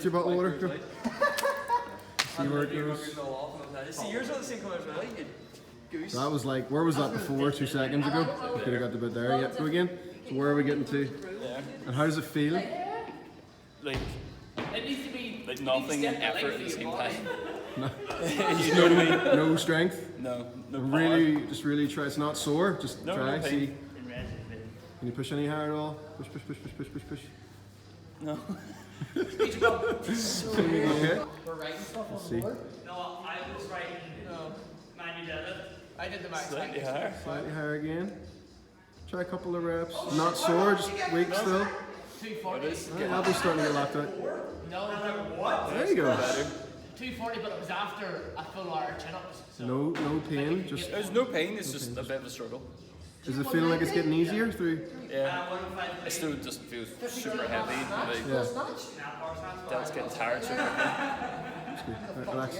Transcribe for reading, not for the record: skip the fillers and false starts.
your bottle of water. See where it goes. See, yours are the same colour as well, you goose. That was like, where was that before 2 seconds ago? We could have got the bit there. Yep, go again. So where are we getting to? There. And how does it feel? Like, It needs to be like nothing and effort at the same time. No. You know what I mean? No strength. No power. Really, just really try. It's not sore. Just No, try. no pain. See. Can you push any higher at all? Push, push, push, push, push, push, push. No. Okay. We're writing stuff on See. the board. No, I was writing. No. Man, you did it. I did the max. Slightly higher. Slightly higher again. Try a couple of reps. Not sore, just weak still. 240. Right, elbow's starting to get locked out. No, what? There you go. 240, but it was after a full hour chin-ups. So No pain. Just There's no pain, it's just a bit of a struggle. is it feeling like it's getting easier through? Yeah. It still just feels super heavy. Like, Yeah. that's getting tired super quickly. Right, relax.